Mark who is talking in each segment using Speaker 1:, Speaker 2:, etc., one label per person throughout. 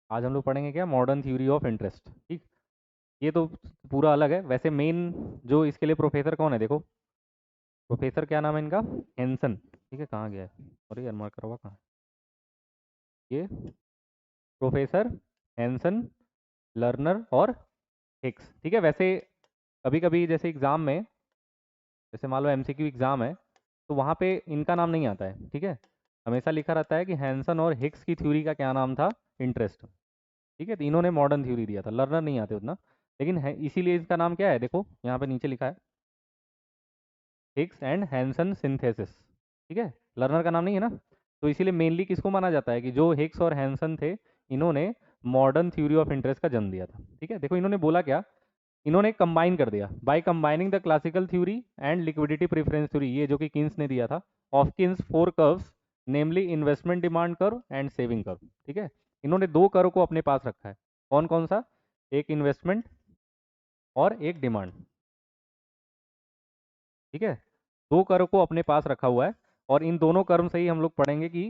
Speaker 1: आज हम लोग पढ़ेंगे क्या, मॉडर्न थ्योरी ऑफ इंटरेस्ट। ठीक, ये तो पूरा अलग है। वैसे मेन जो इसके लिए प्रोफेसर कौन है, देखो प्रोफेसर क्या नाम है इनका, हेंसन। ठीक है, कहाँ गया है, अरे यार मार्क करवा कहाँ है? ये प्रोफेसर हेंसन, लर्नर और हिक्स। ठीक है, वैसे कभी कभी जैसे एग्जाम में, जैसे मान लो एमसीक्यू एग्जाम है, तो वहाँ पे इनका नाम नहीं आता है। ठीक है, हमेशा लिखा रहता है कि हैंसन और हिक्स की थ्योरी का क्या नाम था, इंटरेस्ट। ठीक है, तो इन्होंने मॉडर्न थ्योरी दिया था, लर्नर नहीं आते उतना, लेकिन है इसीलिए इसका नाम क्या है, देखो यहाँ पे नीचे लिखा है, हिक्स एंड हैंसन सिंथेसिस। ठीक है, लर्नर का नाम नहीं है ना, तो इसीलिए मेनली किसको माना जाता है कि जो हिक्स और हैंसन थे, इन्होंने मॉडर्न थ्योरी ऑफ इंटरेस्ट का जन्म दिया था। ठीक है, देखो इन्होंने बोला क्या, इन्होंने कंबाइन कर दिया by combining the classical theory and liquidity preference theory, ये जो कि किन्स ने दिया था, of Keynes four curves, namely investment demand curve and saving curve. ठीक है, इन्होंने दो कर्व को अपने पास रखा है, कौन कौन सा, एक इन्वेस्टमेंट और एक डिमांड। ठीक है, दो कर्व को अपने पास रखा हुआ है, और इन दोनों कर्व से ही हम लोग पढ़ेंगे कि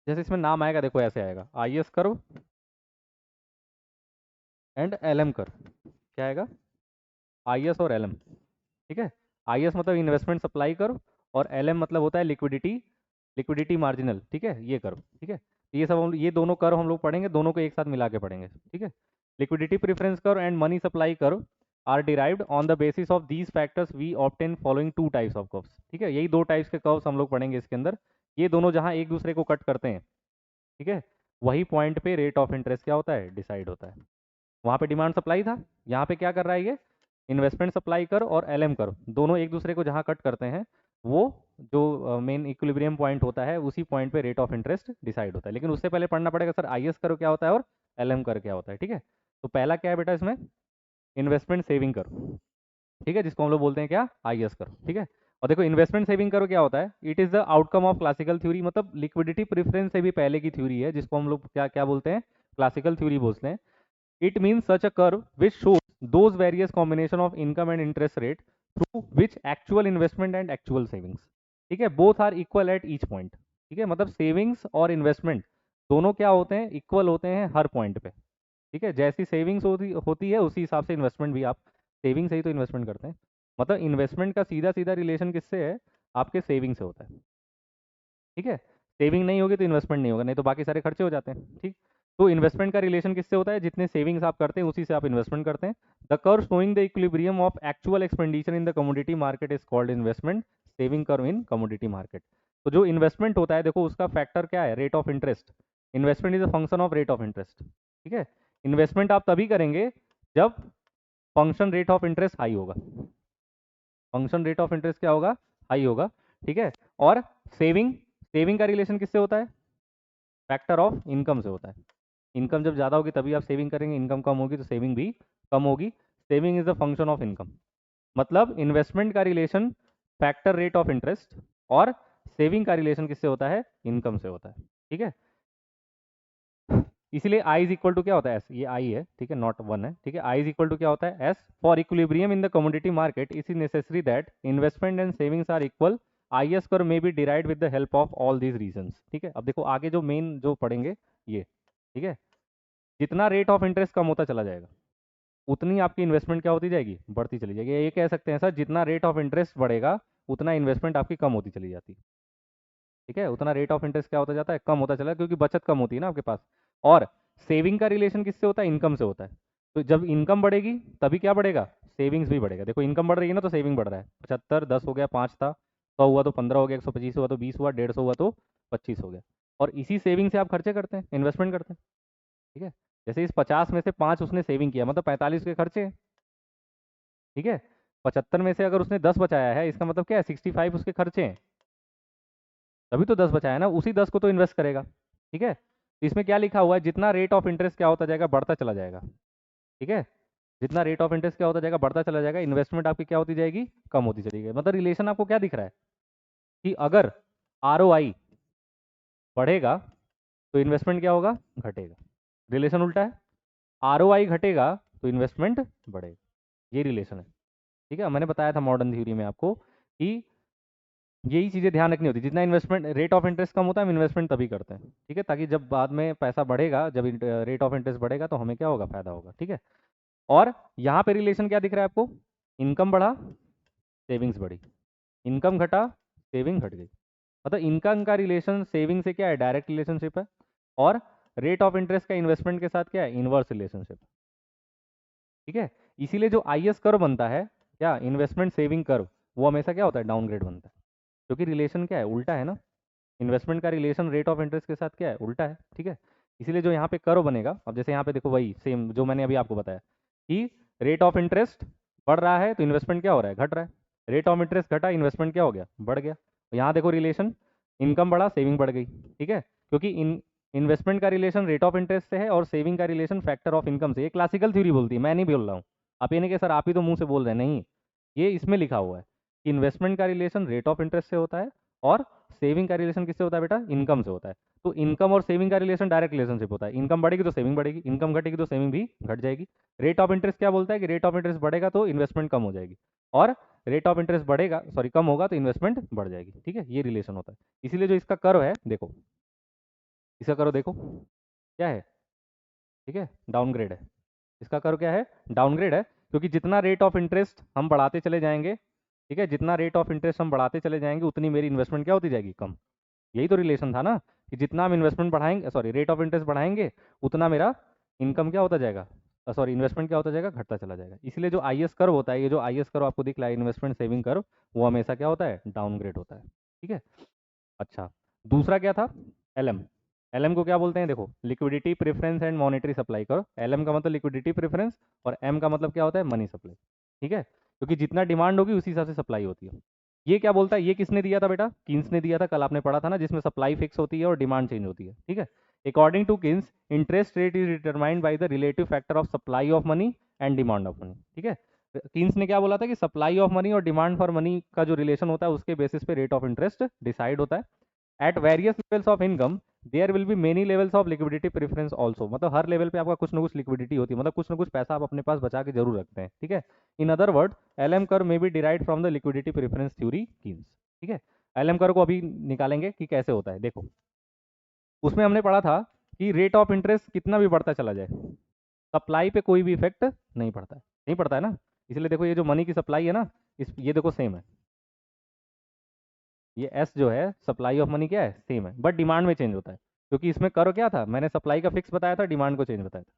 Speaker 1: जैसे इसमें नाम आएगा, देखो ऐसे आएगा, I S curve and L M curve. क्या आएगा, आई एस और एल एम। ठीक है, आई एस मतलब इन्वेस्टमेंट सप्लाई कर्व, और एल एम मतलब होता है लिक्विडिटी, लिक्विडिटी मार्जिनल। ठीक है, ये कर्व। ठीक है, तो ये सब ये दोनों कर्व हम लोग पढ़ेंगे, दोनों को एक साथ मिला के पढ़ेंगे। ठीक है, liquidity preference curve and money supply curve are derived on the basis of these factors we obtain following two types of curves. ठीक है, यही दो टाइप्स के कर्व्स हम लोग पढ़ेंगे इसके अंदर, ये दोनों जहाँ एक दूसरे को कट करते हैं, ठीक है, वही पॉइंट पे रेट ऑफ इंटरेस्ट क्या होता है, डिसाइड होता है। वहाँ पे डिमांड सप्लाई था, यहाँ पे क्या कर रहा है ये, इन्वेस्टमेंट सप्लाई कर और एल एम कर, दोनों एक दूसरे को जहाँ कट करते हैं, वो जो मेन इक्विलिब्रियम पॉइंट होता है, उसी पॉइंट पे रेट ऑफ इंटरेस्ट डिसाइड होता है। लेकिन उससे पहले पढ़ना पड़ेगा सर आई एस कर क्या होता है और एल एम कर क्या होता है। ठीक है, तो पहला क्या है बेटा इसमें, इन्वेस्टमेंट सेविंग कर। ठीक है, जिसको हम लोग बोलते हैं क्या, आई एस कर। ठीक है, और देखो इन्वेस्टमेंट सेविंग करो क्या होता है, it is the outcome of classical theory, मतलब लिक्विडिटी प्रेफरेंस से भी पहले की थ्योरी है, जिसको हम लोग क्या क्या बोलते हैं, क्लासिकल थ्योरी बोलते हैं। It means such a curve which shows those various combination of income and interest rate through which actual investment and actual savings, ठीक है, both are equal at each point। ठीक है, मतलब सेविंग्स और investment दोनों क्या होते हैं, इक्वल होते हैं हर पॉइंट पे। ठीक है, जैसी सेविंग्स होती है उसी हिसाब से इन्वेस्टमेंट भी, आप सेविंग से ही तो इन्वेस्टमेंट करते हैं, मतलब इन्वेस्टमेंट का सीधा सीधा रिलेशन किससे है, आपके सेविंग से होता है। ठीक है, सेविंग नहीं होगी तो इन्वेस्टमेंट नहीं होगा, नहीं तो बाकी सारे खर्चे हो जाते हैं। ठीक, तो इन्वेस्टमेंट का रिलेशन किससे होता है, जितने सेविंग्स आप करते हैं उसी से आप इन्वेस्टमेंट करते हैं। The curve showing the equilibrium of actual expenditure in the commodity market is called investment saving curve in commodity market. तो जो इन्वेस्टमेंट होता है, देखो उसका फैक्टर क्या है, rate of interest. Investment is a function of rate of interest. ठीक है, इन्वेस्टमेंट आप तभी करेंगे जब function rate of interest high होगा, फंक्शन रेट ऑफ इंटरेस्ट क्या होगा, हाई होगा। ठीक है, और सेविंग, सेविंग का रिलेशन किससे होता है, फैक्टर ऑफ इनकम से होता है। इनकम जब ज़्यादा होगी तभी आप सेविंग करेंगे, इनकम कम होगी तो सेविंग भी कम होगी। Saving is the function of income, मतलब इन्वेस्टमेंट का relation factor rate of interest, और सेविंग का रिलेशन किससे होता है, इनकम से होता है। ठीक है, इसीलिए आई इज इक्वल टू क्या होता है, एस, ये आई है, ठीक है, नॉट वन है। ठीक है, आई इज इक्वल टू क्या होता है, S. For equilibrium in the commodity market it is necessary that investment and savings are equal. I S curve may be derived with the help of all these reasons. ठीक है, अब देखो आगे जो main जो पढ़ेंगे ये, ठीक है, जितना रेट ऑफ इंटरेस्ट कम होता चला जाएगा, उतनी आपकी इन्वेस्टमेंट क्या होती जाएगी, बढ़ती चली जाएगी। ये कह सकते हैं सर, जितना रेट ऑफ इंटरेस्ट बढ़ेगा उतना इन्वेस्टमेंट आपकी कम होती चली जाती है। ठीक है, उतना रेट ऑफ इंटरेस्ट क्या होता जाता है, कम होता चला, क्योंकि बचत कम होती है ना आपके पास। और सेविंग का रिलेशन किससे होता है, इनकम से होता है। तो जब इनकम बढ़ेगी तभी क्या बढ़ेगा, सेविंग्स भी बढ़ेगा। देखो इनकम बढ़ रही है ना, तो सेविंग बढ़ रहा है, 75 10 हो गया, 5 था, 100 हुआ तो 15 हो गया, 125 हुआ तो 20 हुआ, 150 हुआ तो 25 हो गया। और इसी सेविंग से आप खर्चे करते हैं, इन्वेस्टमेंट करते हैं। ठीक है, जैसे इस 50 में से 5 उसने सेविंग किया, मतलब 45 के खर्चे हैं। ठीक है, 75 में से अगर उसने 10 बचाया है, इसका मतलब क्या है, 65 उसके खर्चे हैं, तभी तो 10 बचाया ना, उसी 10 को तो इन्वेस्ट करेगा। ठीक है, तो इसमें क्या लिखा हुआ है, जितना रेट ऑफ इंटरेस्ट क्या होता जाएगा, बढ़ता चला जाएगा। ठीक है, जितना रेट ऑफ इंटरेस्ट क्या होता जाएगा, बढ़ता चला जाएगा, इन्वेस्टमेंट आपकी क्या होती जाएगी, कम होती चली जाएगी। मतलब रिलेशन आपको क्या दिख रहा है, कि अगर आर बढ़ेगा तो इन्वेस्टमेंट क्या होगा, घटेगा। रिलेशन उल्टा है, आर घटेगा तो इन्वेस्टमेंट बढ़ेगा, ये रिलेशन है। ठीक है, मैंने बताया था मॉडर्न थ्योरी में आपको कि यही चीज़ें ध्यान रखनी होती है। जितना इन्वेस्टमेंट रेट ऑफ इंटरेस्ट कम होता है हम इन्वेस्टमेंट तभी करते हैं, ठीक है, ताकि जब बाद में पैसा बढ़ेगा, जब रेट ऑफ इंटरेस्ट बढ़ेगा तो हमें क्या होगा, फायदा होगा, ठीक है। और यहाँ पे रिलेशन क्या दिख रहा है आपको, इनकम बढ़ा सेविंग्स बढ़ी, इनकम घटा सेविंग घट गई। मतलब इनकम का रिलेशन सेविंग से क्या है, डायरेक्ट रिलेशनशिप है, और रेट ऑफ इंटरेस्ट का इन्वेस्टमेंट के साथ क्या है, इनवर्स रिलेशनशिप, ठीक है। इसीलिए जो IS कर्व बनता है, क्या इन्वेस्टमेंट सेविंग कर्व, वो हमेशा क्या होता है, डाउनग्रेड बनता है, क्योंकि रिलेशन क्या है, उल्टा है ना। इन्वेस्टमेंट का रिलेशन रेट ऑफ इंटरेस्ट के साथ क्या है, उल्टा है, ठीक है। इसीलिए जो यहाँ पे कर्व बनेगा, अब जैसे यहाँ पे देखो वही सेम जो मैंने अभी आपको बताया कि रेट ऑफ इंटरेस्ट बढ़ रहा है तो इन्वेस्टमेंट क्या हो रहा है, घट रहा है। रेट ऑफ इंटरेस्ट घटा, इन्वेस्टमेंट क्या हो गया, बढ़ गया। तो यहाँ देखो रिलेशन, इनकम बढ़ा सेविंग बढ़ गई, ठीक है, क्योंकि इन्वेस्टमेंट का रिलेशन रेट ऑफ इंटरेस्ट से है और सेविंग का रिलेशन फैक्टर ऑफ इनकम से। ये क्लासिकल थ्योरी बोलती है, मैं नहीं बोल रहा हूँ। आप ये नहीं कि सर आप ही तो मुंह से बोल रहे हैं, नहीं, ये इसमें लिखा हुआ है कि इन्वेस्टमेंट का रिलेशन रेट ऑफ इंटरेस्ट से होता है और सेविंग का रिलेशन किससे होता है बेटा, इनकम से होता है। तो इनकम और सेविंग का रिलेशन डायरेक्ट रिलेशनशिप होता है, इनकम बढ़ेगी तो सेविंग बढ़ेगी, इनकम घटेगी तो सेविंग भी घट जाएगी। रेट ऑफ इंटरेस्ट क्या बोलता है कि रेट ऑफ इंटरेस्ट बढ़ेगा तो इन्वेस्टमेंट कम हो जाएगी, और रेट ऑफ इंटरेस्ट बढ़ेगा, सॉरी, कम होगा तो इन्वेस्टमेंट बढ़ जाएगी, ठीक है। ये रिलेशन होता है। इसीलिए जो इसका कर्व है देखो, इसका कर्व देखो क्या है, ठीक है, डाउनग्रेड है। इसका कर्व क्या है, डाउनग्रेड है, क्योंकि जितना रेट ऑफ इंटरेस्ट हम बढ़ाते चले जाएंगे, ठीक है, जितना रेट ऑफ इंटरेस्ट हम बढ़ाते चले जाएंगे उतनी मेरी इन्वेस्टमेंट क्या होती जाएगी, कम। यही तो रिलेशन था ना, कि जितना हम इन्वेस्टमेंट बढ़ाएंगे, सॉरी, रेट ऑफ इंटरेस्ट बढ़ाएंगे, उतना मेरा इनकम क्या होता जाएगा, सॉरी, इन्वेस्टमेंट क्या होता जाएगा, घटता चला जाएगा। इसलिए जो IS कर्व होता है, ये जो IS कर्व आपको दिख रहा है, इन्वेस्टमेंट सेविंग कर्व, वो हमेशा क्या होता है, डाउनग्रेड होता है, ठीक है। अच्छा, दूसरा क्या था, LM। LM को क्या बोलते हैं, देखो, liquidity preference and monetary supply करो। LM का मतलब लिक्विडिटी प्रेफरेंस, और M का मतलब क्या होता है, मनी सप्लाई, ठीक है, क्योंकि जितना डिमांड होगी उसी हिसाब से सप्लाई होती है। ये क्या बोलता है, ये किसने दिया था बेटा, किन्स ने दिया था, कल आपने पढ़ा था ना, जिसमें सप्लाई फिक्स होती है और डिमांड चेंज होती है, ठीक है। According to Keynes, interest rate is determined by the relative factor of supply of money and demand of money, ठीक है। किन्स ने क्या बोला था कि सप्लाई ऑफ मनी और डिमांड फॉर मनी का जो रिलेशन होता है उसके बेसिस पे रेट ऑफ इंटरेस्ट डिसाइड होता है। At various levels of income there will be many levels of liquidity preference also. मतलब हर लेवल पे आपका कुछ ना कुछ लिक्विडिटी होती है, मतलब कुछ ना कुछ पैसा आप अपने पास बचा के जरूर रखते हैं, ठीक है। In other word, LM curve may be derive from the liquidity preference theory Keynes, ठीक है। LM कर्व को अभी निकालेंगे कि कैसे होता है, देखो, उसमें हमने पढ़ा था कि रेट ऑफ इंटरेस्ट कितना भी बढ़ता चला जाए, सप्लाई पे कोई भी इफेक्ट नहीं पड़ता है, नहीं पड़ता है ना। इसलिए देखो ये जो मनी की सप्लाई है ना, ये देखो सेम है, ये S जो है सप्लाई ऑफ मनी क्या है, सेम है, बट डिमांड में चेंज होता है, क्योंकि इसमें करो क्या था, मैंने सप्लाई का फिक्स बताया था, डिमांड को चेंज बताया था,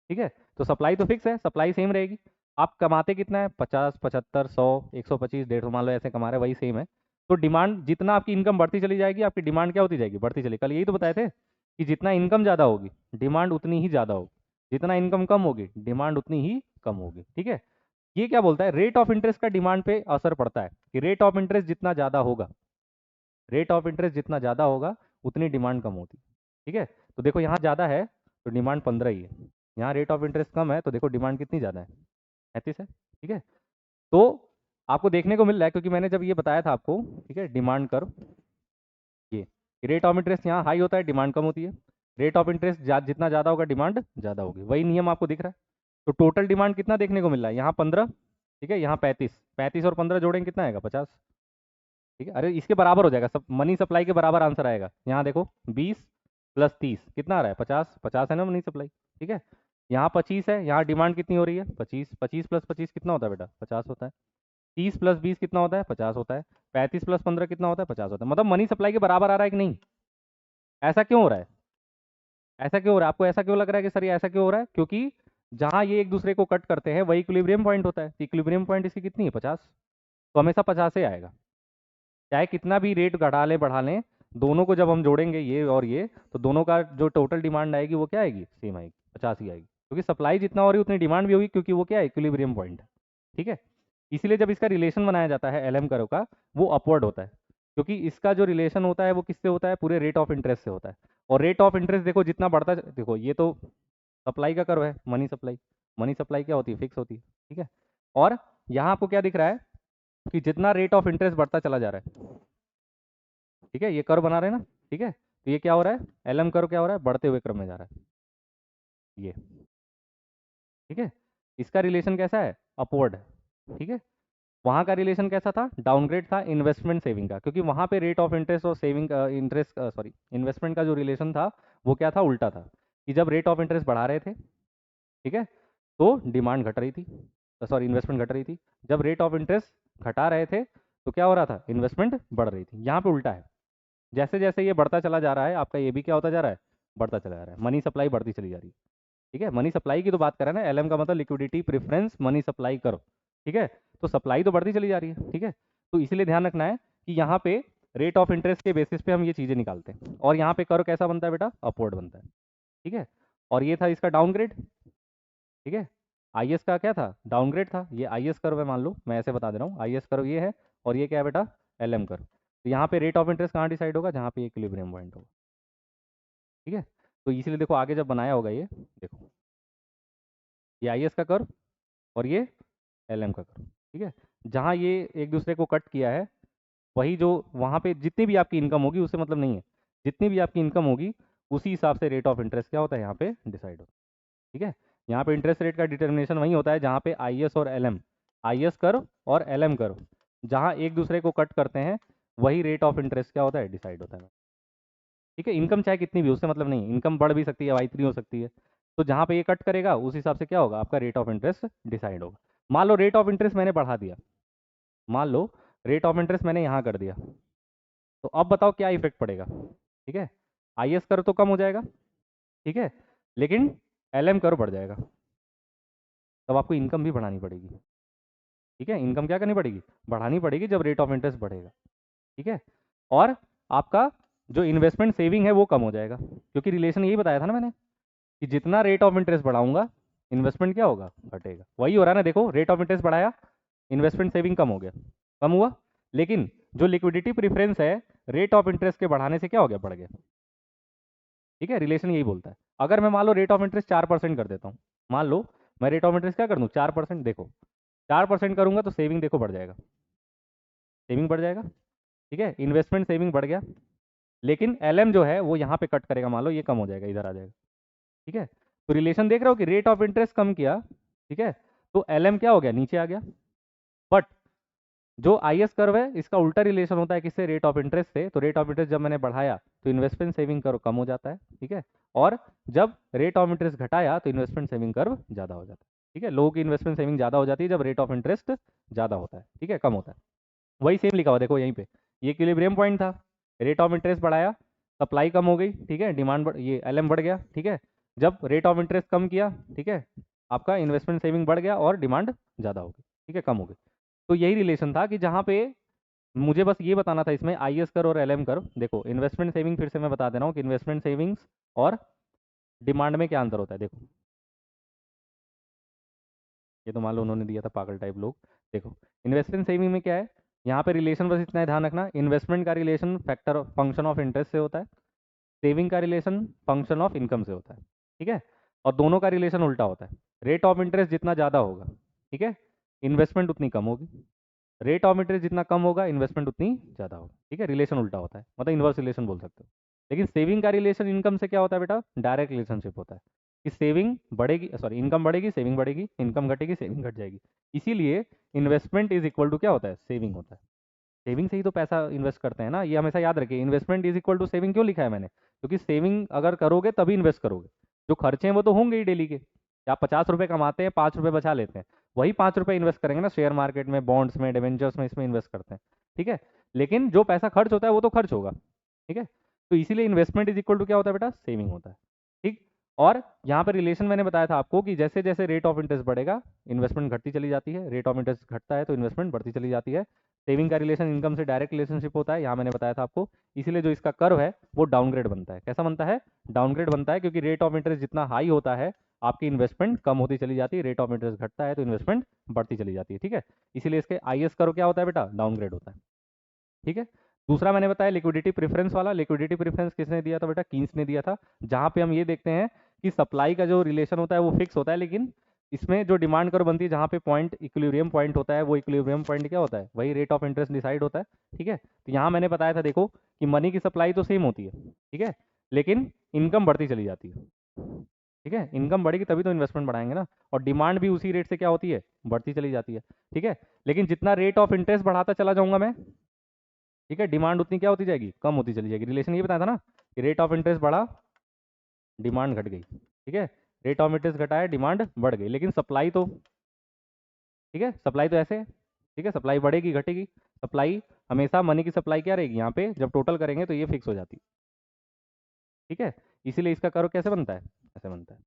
Speaker 1: ठीक है। तो सप्लाई तो फिक्स है, सप्लाई सेम रहेगी। आप कमाते कितना है, 50, 75, 100, 125, 150, मान लो ऐसे कमा रहे, वही सेम है। तो डिमांड, जितना आपकी इनकम बढ़ती चली जाएगी आपकी डिमांड क्या होती जाएगी, बढ़ती चली। कल यही तो बताए थे कि जितना इनकम ज़्यादा होगी डिमांड उतनी ही ज़्यादा होगी, जितना इनकम कम होगी डिमांड उतनी ही कम होगी, ठीक है। ये क्या बोलता है, रेट ऑफ इंटरेस्ट का डिमांड पे असर पड़ता है, कि रेट ऑफ इंटरेस्ट जितना ज़्यादा होगा, रेट ऑफ इंटरेस्ट जितना ज़्यादा होगा उतनी डिमांड कम होती है, ठीक है। तो देखो यहाँ ज़्यादा है तो डिमांड 15 ही है, यहाँ रेट ऑफ इंटरेस्ट कम है तो देखो डिमांड कितनी ज़्यादा है, 35 है, ठीक है। तो आपको देखने को मिल रहा है, क्योंकि मैंने जब ये बताया था आपको, ठीक है, डिमांड कर्व, ये रेट ऑफ इंटरेस्ट यहाँ हाई होता है डिमांड कम होती है, रेट ऑफ इंटरेस्ट जितना ज़्यादा होगा डिमांड ज़्यादा होगी, वही नियम आपको दिख रहा है। तो टोटल डिमांड कितना देखने को मिल रहा है, यहाँ 15, ठीक है, यहाँ 35, 35 और 15 जोड़ेंगे कितना आएगा, 50, ठीक है। अरे इसके बराबर हो जाएगा, सब मनी सप्लाई के बराबर आंसर आएगा। यहाँ देखो 20 + 30 कितना आ रहा है, 50, 50 है ना मनी सप्लाई, ठीक है। यहाँ 25 है, यहाँ डिमांड कितनी हो रही है, 25, 25 + 25 कितना होता है बेटा, 50 होता है। 30 + 20 कितना होता है, 50 होता है। 35 + 15 कितना होता है, 50 होता है। मतलब मनी सप्लाई के बराबर आ रहा है कि नहीं। ऐसा क्यों हो रहा है, ऐसा क्यों हो रहा है, आपको ऐसा क्यों लग रहा है कि सर ये ऐसा क्यों हो रहा है, क्योंकि जहाँ ये एक दूसरे को कट करते हैं वही इक्विलिब्रियम पॉइंट होता है। इक्विलिब्रियम पॉइंट इसकी कितनी है, 50, तो हमेशा 50 से आएगा, चाहे कितना भी रेट घटा लें बढ़ा लें, दोनों को जब हम जोड़ेंगे ये और ये, तो दोनों का जो टोटल डिमांड आएगी वो क्या आएगी, सेम आएगी, 50 ही आएगी, क्योंकि सप्लाई जितना हो रही है उतनी डिमांड भी होगी, क्योंकि वो क्या है, इक्विलिब्रियम पॉइंट है, ठीक है। इसीलिए जब इसका रिलेशन बनाया जाता है LM कर्व का, वो अपवर्ड होता है, क्योंकि इसका जो रिलेशन होता है वो किससे होता है, पूरे रेट ऑफ इंटरेस्ट से होता है। और रेट ऑफ इंटरेस्ट देखो जितना बढ़ता, देखो ये तो सप्लाई का कर्व है, मनी सप्लाई, मनी सप्लाई क्या होती है, फिक्स होती है, ठीक है। और यहाँ आपको क्या दिख रहा है कि जितना रेट ऑफ इंटरेस्ट बढ़ता चला जा रहा है, ठीक है, ये कर्व बना रहे हैं ना, ठीक है, तो ये क्या हो रहा है, LM कर्व क्या हो रहा है, बढ़ते हुए क्रम में जा रहा है, ये, ठीक है। इसका रिलेशन कैसा है, अपवर्ड है, ठीक है। वहाँ का रिलेशन कैसा था, डाउनग्रेड था इन्वेस्टमेंट सेविंग का, क्योंकि वहाँ पे रेट ऑफ इंटरेस्ट और सेविंग इंटरेस्ट सॉरी इन्वेस्टमेंट का जो रिलेशन था वो क्या था, उल्टा था, कि जब रेट ऑफ इंटरेस्ट बढ़ा रहे थे, ठीक है, तो डिमांड घट रही थी, सॉरी इन्वेस्टमेंट घट रही थी। जब रेट ऑफ इंटरेस्ट घटा रहे थे तो क्या हो रहा था, इन्वेस्टमेंट बढ़ रही थी। यहाँ पे उल्टा है, जैसे जैसे ये बढ़ता चला जा रहा है आपका ये भी क्या होता जा रहा है, बढ़ता चला जा रहा है, मनी सप्लाई बढ़ती चली जा रही है। ठीक है, मनी सप्लाई की तो बात करें ना, एलएम का मतलब लिक्विडिटी प्रेफरेंस मनी सप्लाई करो, ठीक है, तो सप्लाई तो बढ़ती चली जा रही है, ठीक है, तो इसलिए ध्यान रखना है कि यहाँ पे रेट ऑफ इंटरेस्ट के बेसिस पे हम ये चीज़ें निकालते हैं, और यहाँ पे कर्व कैसा बनता है बेटा, अपवर्ड बनता है, ठीक है, और ये था इसका डाउनग्रेड, ठीक है, आईएस का क्या था, डाउनग्रेड था, ये आईएस कर्व है, मान लो मैं ऐसे बता दे रहा हूँ, आईएस कर्व ये है, और ये क्या है बेटा, एलएम कर्व। तो यहाँ पे रेट ऑफ इंटरेस्ट कहाँ डिसाइड होगा, जहाँ पे इक्विलिब्रियम पॉइंट होगा, ठीक है, तो इसीलिए देखो आगे जब बनाया होगा ये, देखो ये आईएस का कर्व और ये एलएम का कर्व, ठीक है, जहाँ ये एक दूसरे को कट किया है, वही जो वहाँ पे जितनी भी आपकी इनकम होगी उससे मतलब नहीं है, जितनी भी आपकी इनकम होगी उसी हिसाब से रेट ऑफ इंटरेस्ट क्या होता है यहाँ पे डिसाइड होता है, ठीक है, यहाँ पे इंटरेस्ट रेट का डिटर्मिनेशन वही होता है जहाँ पे आईएस और एलएम, आईएस कर्व और एलएम कर्व जहाँ एक दूसरे को कट करते हैं, वही रेट ऑफ इंटरेस्ट क्या होता है, डिसाइड होता है, ठीक है, इनकम चाहे कितनी भी उससे मतलब नहीं, इनकम बढ़ भी सकती है वाई थ्री हो सकती है, तो जहाँ पे ये कट करेगा उस हिसाब से क्या होगा, आपका रेट ऑफ इंटरेस्ट डिसाइड होगा। मान लो रेट ऑफ इंटरेस्ट मैंने बढ़ा दिया, मान लो रेट ऑफ इंटरेस्ट मैंने यहाँ कर दिया, तो अब बताओ क्या इफेक्ट पड़ेगा, ठीक है, आईएस कर्व तो कम हो जाएगा, ठीक है, लेकिन एलएम कर्व बढ़ जाएगा, तब आपको इनकम भी बढ़ानी पड़ेगी, ठीक है, इनकम क्या करनी पड़ेगी, बढ़ानी पड़ेगी जब रेट ऑफ इंटरेस्ट बढ़ेगा, ठीक है, और आपका जो इन्वेस्टमेंट सेविंग है वो कम हो जाएगा, क्योंकि रिलेशन यही बताया था ना मैंने कि जितना रेट ऑफ इंटरेस्ट बढ़ाऊंगा इन्वेस्टमेंट क्या होगा, घटेगा, वही हो रहा है ना, देखो रेट ऑफ इंटरेस्ट बढ़ाया, इन्वेस्टमेंट सेविंग कम हो गया, कम हुआ, लेकिन जो लिक्विडिटी प्रेफरेंस है रेट ऑफ इंटरेस्ट के बढ़ाने से क्या हो गया, बढ़ गया, ठीक है, रिलेशन यही बोलता है। अगर मैं मान लो रेट ऑफ इंटरेस्ट 4% कर देता हूँ, मान लो मैं रेट ऑफ इंटरेस्ट क्या कर दूँ 4%, देखो 4% करूंगा तो सेविंग देखो बढ़ जाएगा, सेविंग बढ़ जाएगा, ठीक है, इन्वेस्टमेंट सेविंग बढ़ गया, लेकिन एलएम जो है वो यहाँ पे कट करेगा, मान लो ये कम हो जाएगा, इधर आ जाएगा, ठीक है, तो रिलेशन देख रहे हो कि रेट ऑफ इंटरेस्ट कम किया, ठीक है, तो एलएम क्या हो गया, नीचे आ गया, बट जो आईएस कर्व है इसका उल्टा रिलेशन होता है किससे, रेट ऑफ इंटरेस्ट से, तो रेट ऑफ इंटरेस्ट जब मैंने बढ़ाया तो इन्वेस्टमेंट सेविंग कर्व कम हो जाता है, ठीक है, और जब रेट ऑफ इंटरेस्ट घटाया तो इन्वेस्टमेंट सेविंग कर्व ज़्यादा हो जाता है, ठीक है, लोगों की इन्वेस्टमेंट सेविंग ज़्यादा हो जाती है जब रेट ऑफ इंटरेस्ट ज़्यादा होता है, ठीक है, कम होता है, वही सेम लिखा हुआ देखो यहीं पे, ये इक्विलिब्रियम पॉइंट था, रेट ऑफ इंटरेस्ट बढ़ाया, सप्लाई कम हो गई, ठीक है, डिमांड ये एलएम बढ़ गया, ठीक है, जब रेट ऑफ इंटरेस्ट कम किया, ठीक है, आपका इन्वेस्टमेंट सेविंग बढ़ गया और डिमांड ज़्यादा हो गई, ठीक है, कम हो गई, तो यही रिलेशन था कि जहाँ पे मुझे बस ये बताना था इसमें आईएस कर्व और एलएम कर्व, देखो इन्वेस्टमेंट सेविंग फिर से मैं बता दे रहा हूँ कि इन्वेस्टमेंट सेविंग्स और डिमांड में क्या अंतर होता है, देखो ये तो मान लो उन्होंने दिया था पागल टाइप लोग, देखो इन्वेस्टमेंट सेविंग में क्या है, यहाँ पे रिलेशन बस इतना है ध्यान रखना, इन्वेस्टमेंट का relation factor function of interest से होता है, सेविंग का रिलेशन फंक्शन ऑफ इनकम से होता है, ठीक है, और दोनों का रिलेशन उल्टा होता है, रेट ऑफ इंटरेस्ट जितना ज़्यादा होगा, ठीक है, इन्वेस्टमेंट उतनी कम होगी, रेट ऑफ इंटरेस्ट जितना कम होगा इन्वेस्टमेंट उतनी ज़्यादा होगी, ठीक है, रिलेशन उल्टा होता है, मतलब इन्वर्स रिलेशन बोल सकते हो, लेकिन सेविंग का रिलेशन इनकम से क्या होता है बेटा, डायरेक्ट रिलेशनशिप होता है, कि सेविंग बढ़ेगी, सॉरी इनकम बढ़ेगी सेविंग बढ़ेगी, इनकम घटेगी सेविंग घट जाएगी, इसीलिए इन्वेस्टमेंट इज इक्वल टू क्या होता है, सेविंग होता है, सेविंग से ही तो पैसा इन्वेस्ट करते हैं ना, ये हमेशा याद रखिए, investment is equal to saving क्यों लिखा है मैंने, क्योंकि सेविंग अगर करोगे तभी इन्वेस्ट करोगे, जो खर्चे हैं वो तो होंगे ही डेली के, आप 50 रुपये कमाते हैं 5 रुपये बचा लेते हैं, वही 5 रुपये इन्वेस्ट करेंगे ना शेयर मार्केट में, बॉन्ड्स में, डिवेंचर्स में, इसमें इन्वेस्ट करते हैं, ठीक है, लेकिन जो पैसा खर्च होता है वो तो खर्च होगा, ठीक है, तो इसीलिए इन्वेस्टमेंट इज इक्वल टू क्या होता है बेटा, सेविंग होता है, ठीक, और यहाँ पे रिलेशन मैंने बताया था आपको कि जैसे जैसे रेट ऑफ इंटरेस्ट बढ़ेगा इन्वेस्टमेंट घटती चली जाती है, रेट ऑफ इंटरेस्ट घटता है तो इन्वेस्टमेंट बढ़ती चली जाती है, सेविंग का रिलेशन इनकम से डायरेक्ट रिलेशनशिप होता है, यहाँ मैंने बताया था आपको, इसीलिए जो इसका कर्व है वो डाउनग्रेड बनता है, कैसा बनता है, डाउनग्रेड बनता है, क्योंकि रेट ऑफ इंटरेस्ट जितना हाई होता है आपकी इन्वेस्टमेंट कम होती चली जाती है, रेट ऑफ इंटरेस्ट घटता है तो इन्वेस्टमेंट बढ़ती चली जाती है, ठीक है, इसीलिए इसके आईएस कर्व क्या होता है बेटा, डाउनग्रेड होता है, ठीक है। दूसरा मैंने बताया लिक्विडिटी प्रेफरेंस वाला, लिक्विडिटी प्रेफरेंस किसने दिया था बेटा, कीन्स ने दिया था, जहां पे हम ये देखते हैं कि सप्लाई का जो रिलेशन होता है वो फिक्स होता है, लेकिन इसमें जो डिमांड कर्व बनती है जहाँ पे पॉइंट इक्विलिब्रियम पॉइंट होता है, वो इक्विलिब्रियम पॉइंट क्या होता है, वही रेट ऑफ इंटरेस्ट डिसाइड होता है, ठीक है, तो यहाँ मैंने बताया था देखो कि मनी की सप्लाई तो सेम होती है, ठीक है, लेकिन इनकम बढ़ती चली जाती है, ठीक है, इनकम बढ़ेगी तभी तो इन्वेस्टमेंट बढ़ाएंगे ना, और डिमांड भी उसी रेट से क्या होती है, बढ़ती चली जाती है, ठीक है। लेकिन जितना रेट ऑफ इंटरेस्ट बढ़ाता चला जाऊंगा मैं, ठीक है, डिमांड उतनी क्या होती जाएगी, कम होती चली जाएगी। रिलेशन ये बताया था ना कि रेट ऑफ इंटरेस्ट बढ़ा, डिमांड घट गई, ठीक है। रेट ऑफ इंटरेस्ट घटाया, डिमांड बढ़ गई, लेकिन सप्लाई तो, ठीक है, सप्लाई तो ऐसे है, ठीक है, सप्लाई बढ़ेगी घटेगी। सप्लाई हमेशा, मनी की सप्लाई क्या रहेगी यहाँ पे, जब टोटल करेंगे तो ये फिक्स हो जाती है, ठीक है। इसीलिए इसका कर्व कैसे बनता है, ऐसे बनता है,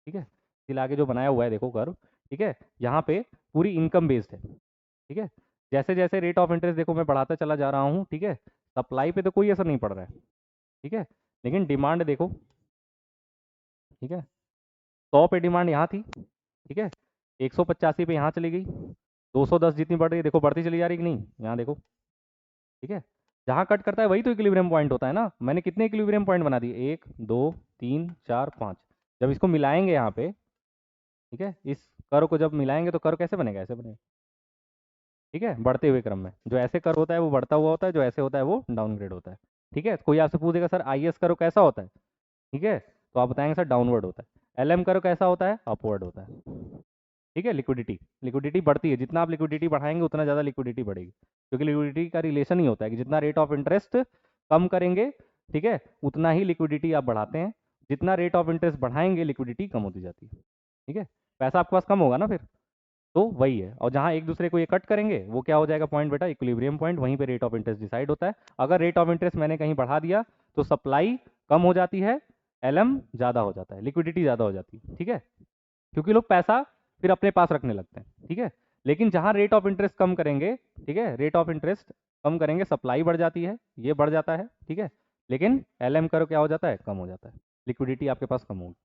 Speaker 1: ठीक है। इसलिए आगे जो बनाया हुआ है देखो कर्व, ठीक है, यहाँ पे पूरी इनकम बेस्ड है, ठीक है। जैसे जैसे रेट ऑफ इंटरेस्ट देखो मैं बढ़ाता चला जा रहा हूँ, ठीक है, सप्लाई पे तो कोई असर नहीं पड़ रहा है, ठीक है, लेकिन डिमांड देखो, ठीक है, 100 पे डिमांड यहाँ थी, ठीक है, 185 पे यहाँ चली गई, 210 जितनी बढ़ रही है देखो, बढ़ती चली जा रही है कि नहीं, यहाँ देखो, ठीक है। जहाँ कट करता है वही तो इक्विलिब्रियम पॉइंट होता है ना। मैंने कितने इक्विलिब्रियम पॉइंट बना दिए, 1 2 3 4 5। जब इसको मिलाएंगे यहाँ पे, ठीक है, इस कर्व को जब मिलाएंगे तो कर्व कैसे बनेगा, ऐसे बनेगा, ठीक है, बढ़ते हुए क्रम में। जो ऐसे कर्व होता है वो बढ़ता हुआ होता है, जो ऐसे होता है वो डाउनग्रेड होता है, ठीक है। कोई आपसे पूछेगा सर आई एस कर्व कैसा होता है, ठीक है, तो आप बताएंगे सर डाउनवर्ड होता है। एल एम कर्व कैसा होता है, अपवर्ड होता है, ठीक है। लिक्विडिटी, लिक्विडिटी बढ़ती है, जितना आप लिक्विडिटी बढ़ाएंगे उतना ज़्यादा लिक्विडिटी बढ़ेगी, क्योंकि लिक्विडिटी का रिलेशन ही होता है कि जितना रेट ऑफ इंटरेस्ट कम करेंगे, ठीक है, उतना ही लिक्विडिटी आप बढ़ाते हैं। जितना रेट ऑफ इंटरेस्ट बढ़ाएंगे लिक्विडिटी कम होती जाती है, ठीक है। पैसा आपके पास कम होगा ना फिर, तो वही है। और जहाँ एक दूसरे को ये कट करेंगे वो क्या हो जाएगा पॉइंट बेटा, इक्विलिब्रियम पॉइंट, वहीं पे रेट ऑफ इंटरेस्ट डिसाइड होता है। अगर रेट ऑफ इंटरेस्ट मैंने कहीं बढ़ा दिया तो सप्लाई कम हो जाती है, एलएम ज़्यादा हो जाता है, लिक्विडिटी ज़्यादा हो जाती है, ठीक है, क्योंकि लोग पैसा फिर अपने पास रखने लगते हैं, ठीक है। लेकिन जहाँ रेट ऑफ इंटरेस्ट कम करेंगे, ठीक है, रेट ऑफ इंटरेस्ट कम करेंगे, सप्लाई बढ़ जाती है, ये बढ़ जाता है, ठीक है, लेकिन एलएम करो क्या हो जाता है, कम हो जाता है, लिक्विडिटी आपके पास कम होगी।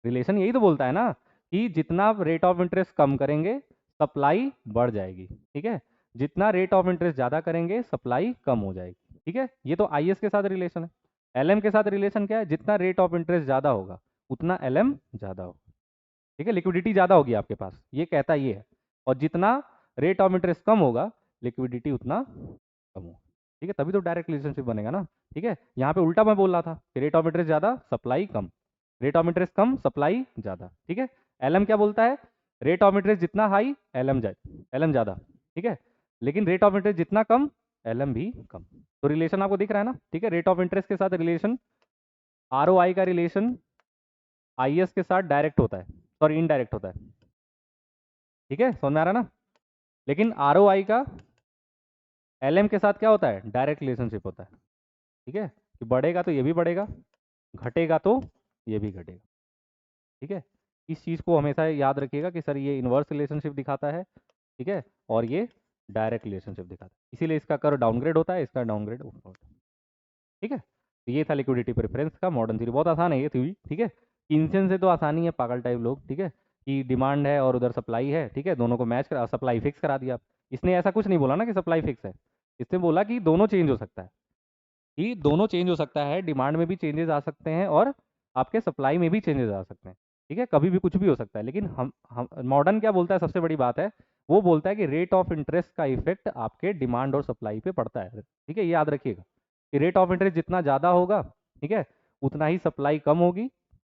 Speaker 1: रिलेशन यही तो बोलता है ना कि जितना रेट ऑफ इंटरेस्ट कम करेंगे सप्लाई बढ़ जाएगी, ठीक है, जितना रेट ऑफ इंटरेस्ट ज़्यादा करेंगे सप्लाई कम हो जाएगी, ठीक है। ये तो आईएस के साथ रिलेशन है। एलएम के साथ रिलेशन क्या है, जितना रेट ऑफ इंटरेस्ट ज़्यादा होगा उतना एलएम ज़्यादा होगा, ठीक है, लिक्विडिटी ज़्यादा होगी आपके पास, ये कहता ये है। और जितना रेट ऑफ इंटरेस्ट कम होगा लिक्विडिटी उतना कम होगा, ठीक है, तभी तो डायरेक्ट रिलेशनशिप बनेगा ना, ठीक है। यहाँ पे उल्टा मैं बोल रहा था कि रेट ऑफ इंटरेस्ट ज़्यादा supply come, rate of interest come supply ज़्यादा, ठीक है। एलएम क्या बोलता है, रेट ऑफ इंटरेस्ट जितना हाई एलएम एलएम ज़्यादा, ठीक है, लेकिन रेट ऑफ इंटरेस्ट जितना कम एलएम भी कम। तो रिलेशन आपको दिख रहा है ना, ठीक है। रेट ऑफ इंटरेस्ट के साथ रिलेशन, आरओआई का रिलेशन आईएस के साथ डायरेक्ट होता है, सॉरी इनडायरेक्ट होता है, ठीक है, समझ में आ रहा है ना। लेकिन आरओआई का एलएम के साथ क्या होता है, डायरेक्ट रिलेशनशिप होता है, ठीक है, कि बढ़ेगा तो ये भी बढ़ेगा, घटेगा तो ये भी घटेगा, ठीक है। इस चीज़ को हमेशा याद रखिएगा कि सर ये इन्वर्स रिलेशनशिप दिखाता है, ठीक है, और ये डायरेक्ट रिलेशनशिप दिखाता है, इसीलिए इसका कर्व डाउनग्रेड होता है, इसका डाउनग्रेड होता है, ठीक है। तो ये था लिक्विडिटी प्रेफरेंस का मॉडर्न थ्योरी, बहुत आसान है ये थ्योरी, ठीक है। किंसन से तो आसानी है, पागल टाइप लोग, ठीक है, कि डिमांड है और उधर सप्लाई है, ठीक है, दोनों को मैच करा, सप्लाई फिक्स करा दिया। इसने ऐसा कुछ नहीं बोला ना कि सप्लाई फिक्स है, इसने बोला कि दोनों चेंज हो सकता है, कि दोनों चेंज हो सकता है, डिमांड में भी चेंजेस आ सकते हैं और आपके सप्लाई में भी चेंजेस आ सकते हैं, ठीक है, कभी भी कुछ भी हो सकता है। लेकिन हम मॉडर्न क्या बोलता है, सबसे बड़ी बात है, वो बोलता है कि रेट ऑफ इंटरेस्ट का इफेक्ट आपके डिमांड और सप्लाई पे पड़ता है, ठीक है, ये याद रखिएगा कि रेट ऑफ इंटरेस्ट जितना ज़्यादा होगा, ठीक है, उतना ही सप्लाई कम होगी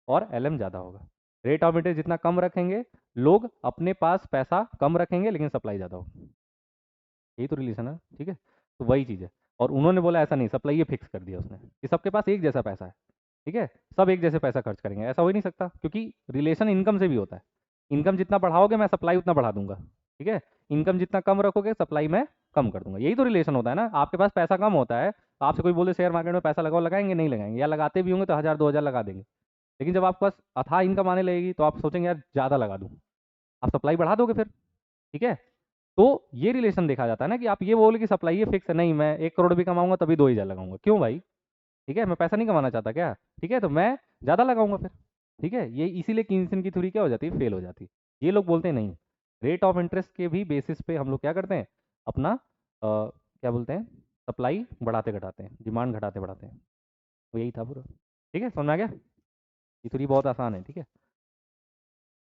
Speaker 1: और एलएम ज़्यादा होगा। रेट ऑफ इंटरेस्ट जितना कम रखेंगे, लोग अपने पास पैसा कम रखेंगे लेकिन सप्लाई ज़्यादा होगी, यही तो रिलेशन है, ठीक है। तो वही चीज़ है। और उन्होंने बोला ऐसा नहीं, सप्लाई ये फिक्स कर दिया उसने कि सबके पास एक जैसा पैसा है, ठीक है, सब एक जैसे पैसा खर्च करेंगे, ऐसा हो ही नहीं सकता, क्योंकि रिलेशन इनकम से भी होता है। इनकम जितना बढ़ाओगे मैं सप्लाई उतना बढ़ा दूंगा, ठीक है, इनकम जितना कम रखोगे सप्लाई मैं कम कर दूंगा, यही तो रिलेशन होता है ना। आपके पास पैसा कम होता है, आपसे कोई बोले शेयर मार्केट में पैसा लगाओ, लगाएंगे नहीं लगाएंगे, या लगाते भी होंगे तो 1000 2000 लगा देंगे। लेकिन जब आपके पास अथाह इनकम आने लगेगी तो आप सोचेंगे यार ज़्यादा लगा दूँ, आप सप्लाई बढ़ा दोगे फिर, ठीक है। तो ये रिलेशन देखा जाता है ना, कि आप ये बोले कि सप्लाई ये फिक्स है, नहीं मैं 1 करोड़ भी कमाऊंगा तभी 2000 लगाऊंगा, क्यों भाई, ठीक है, मैं पैसा नहीं कमाना चाहता क्या, ठीक है, तो मैं ज़्यादा लगाऊंगा फिर, ठीक है। ये इसीलिए किन्सन की थ्योरी क्या हो जाती है, फेल हो जाती है। ये लोग बोलते हैं नहीं, रेट ऑफ इंटरेस्ट के भी बेसिस पे हम लोग क्या करते हैं, अपना क्या बोलते हैं, सप्लाई बढ़ाते घटाते हैं, डिमांड घटाते बढ़ाते हैं। तो यही था पूरा, ठीक है, समझ में आ गया। ये थ्योरी बहुत आसान है, ठीक है।